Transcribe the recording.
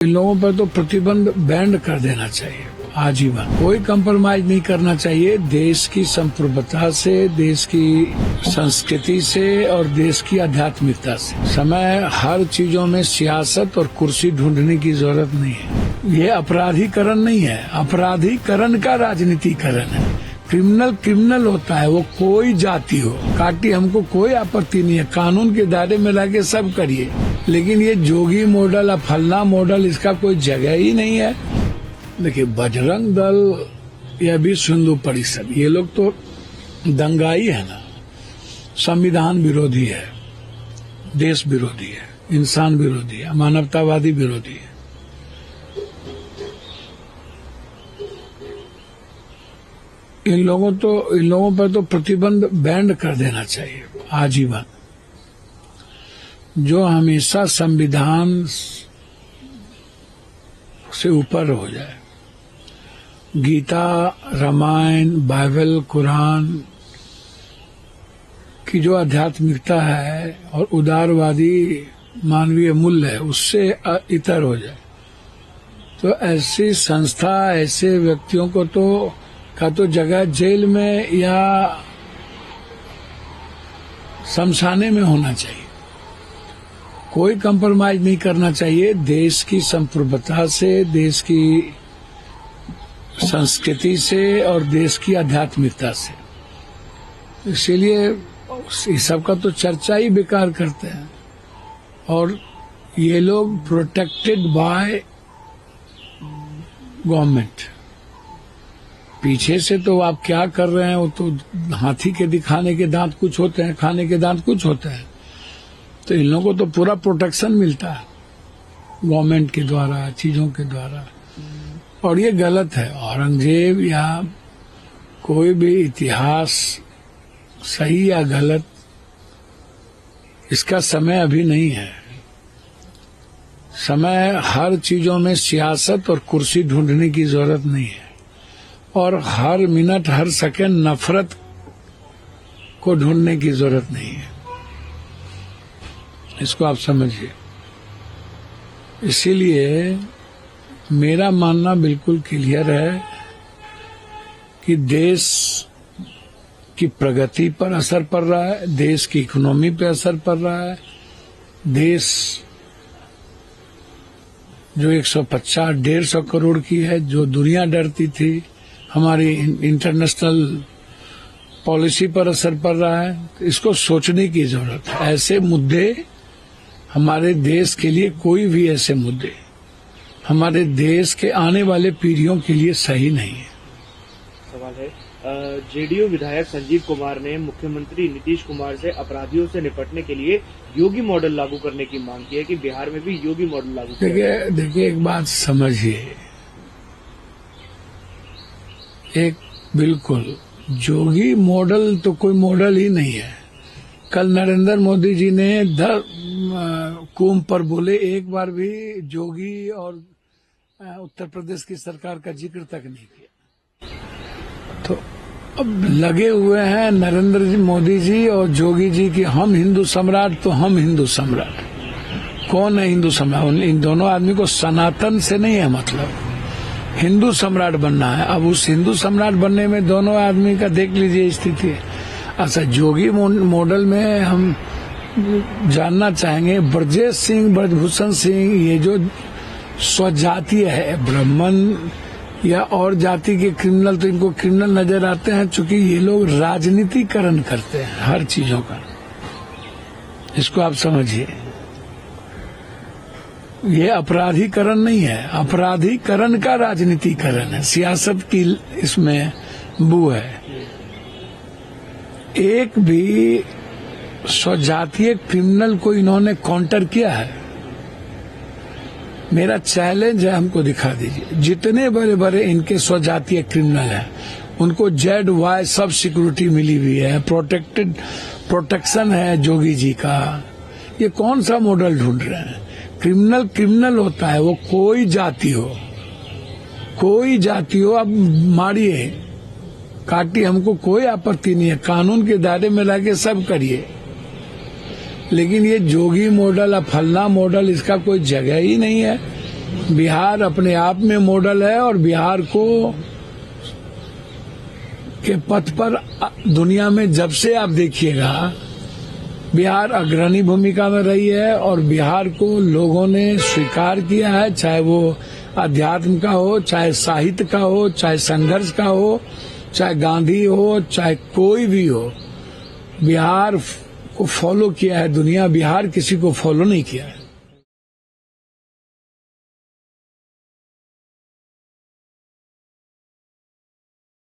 इन लोगों पर तो प्रतिबंध बैंड कर देना चाहिए आजीवन। कोई कंप्रोमाइज नहीं करना चाहिए देश की संप्रभुता से, देश की संस्कृति से और देश की आध्यात्मिकता से। समय हर चीजों में सियासत और कुर्सी ढूंढने की जरूरत नहीं है। ये अपराधीकरण नहीं है, अपराधीकरण का राजनीतिकरण है। क्रिमिनल क्रिमिनल होता है, वो कोई जाति हो, काटी हमको कोई आपत्ति नहीं है, कानून के दायरे में रह के सब करिए। लेकिन ये जोगी मॉडल, फलना मॉडल, इसका कोई जगह ही नहीं है। देखिए, बजरंग दल या विश्व हिंदू परिषद, ये लोग तो दंगाई है ना, संविधान विरोधी है, देश विरोधी है, इंसान विरोधी है, मानवतावादी विरोधी है। इन लोगों पर तो प्रतिबंध बैंड कर देना चाहिए आजीवन। जो हमेशा संविधान से ऊपर हो जाए। गीता, रामायण, बाइबल, कुरान की जो आध्यात्मिकता है और उदारवादी मानवीय मूल्य है, उससे इतर हो जाए। तो ऐसी संस्था, ऐसे व्यक्तियों को तो जगह जेल में या शमशाने में होना चाहिए। कोई कंप्रोमाइज नहीं करना चाहिए देश की संप्रभुता से, देश की संस्कृति से और देश की आध्यात्मिकता से। इसीलिए इस सब का तो चर्चा ही बेकार करते हैं। और ये लोग प्रोटेक्टेड बाय गवर्नमेंट। पीछे से तो आप क्या कर रहे हैं, वो तो हाथी के दिखाने के दांत कुछ होते हैं, खाने के दांत कुछ होते हैं। तो इन लोगों को तो पूरा प्रोटेक्शन मिलता है गवर्नमेंट के द्वारा, चीजों के द्वारा। और ये गलत है। औरंगजेब या कोई भी इतिहास, सही या गलत, इसका समय अभी नहीं है। समय हर चीजों में सियासत और कुर्सी ढूंढने की जरूरत नहीं है। और हर मिनट, हर सेकंड नफरत को ढूंढने की जरूरत नहीं है। इसको आप समझिए। इसीलिए मेरा मानना बिल्कुल क्लियर है कि देश की प्रगति पर असर पड़ रहा है, देश की इकोनॉमी पर असर पड़ रहा है। देश जो 150-150 करोड़ की है, जो दुनिया डरती थी, हमारी इंटरनेशनल पॉलिसी पर असर पड़ रहा है। तो इसको सोचने की जरूरत है। ऐसे मुद्दे हमारे देश के लिए, कोई भी ऐसे मुद्दे हमारे देश के आने वाले पीढ़ियों के लिए सही नहीं है। सवाल है, जेडीयू विधायक संजीव कुमार ने मुख्यमंत्री नीतीश कुमार से अपराधियों से निपटने के लिए योगी मॉडल लागू करने की मांग की है कि बिहार में भी योगी मॉडल लागू किया। देखिए, एक बात समझिए। एक बिल्कुल जोगी मॉडल तो कोई मॉडल ही नहीं है। कल नरेंद्र मोदी जी ने कुंभ पर बोले, एक बार भी जोगी और उत्तर प्रदेश की सरकार का जिक्र तक नहीं किया। तो अब लगे हुए हैं नरेंद्र मोदी जी और जोगी जी की हम हिंदू सम्राट, तो हम हिंदू सम्राट। कौन है हिंदू सम्राट? इन दोनों आदमी को सनातन से नहीं है मतलब, हिंदू सम्राट बनना है। अब उस हिंदू सम्राट बनने में दोनों आदमी का देख लीजिए स्थिति। अच्छा, जोगी मॉडल में हम जानना चाहेंगे, ब्रजेश सिंह, ब्रजभूषण सिंह, ये जो स्वजातीय है, ब्राह्मण या और जाति के क्रिमिनल, तो इनको क्रिमिनल नजर आते हैं, चूंकि ये लोग राजनीतिकरण करते हैं हर चीजों का। इसको आप समझिए। ये अपराधीकरण नहीं है, अपराधीकरण का राजनीतिकरण है। सियासत की इसमें बू है। एक भी स्वजातीय क्रिमिनल को इन्होंने काउंटर किया है? मेरा चैलेंज है, हमको दिखा दीजिए। जितने बड़े बड़े इनके स्वजातीय क्रिमिनल हैं, उनको ZY सब सिक्योरिटी मिली हुई है, प्रोटेक्शन है जोगी जी का। ये कौन सा मॉडल ढूंढ रहे हैं? क्रिमिनल क्रिमिनल होता है, वो कोई जाति हो, कोई जाति हो, अब मारिए, काटी, हमको कोई आपत्ति नहीं है, कानून के दायरे में रह के सब करिए। लेकिन ये जोगी मॉडल, फलना मॉडल, इसका कोई जगह ही नहीं है। बिहार अपने आप में मॉडल है और बिहार को के पथ पर दुनिया में जब से आप देखिएगा बिहार अग्रणी भूमिका में रही है और बिहार को लोगों ने स्वीकार किया है, चाहे वो अध्यात्म का हो, चाहे साहित्य का हो, चाहे संघर्ष का हो, चाहे गांधी हो, चाहे कोई भी हो। बिहार को फॉलो किया है दुनिया, बिहार किसी को फॉलो नहीं किया है।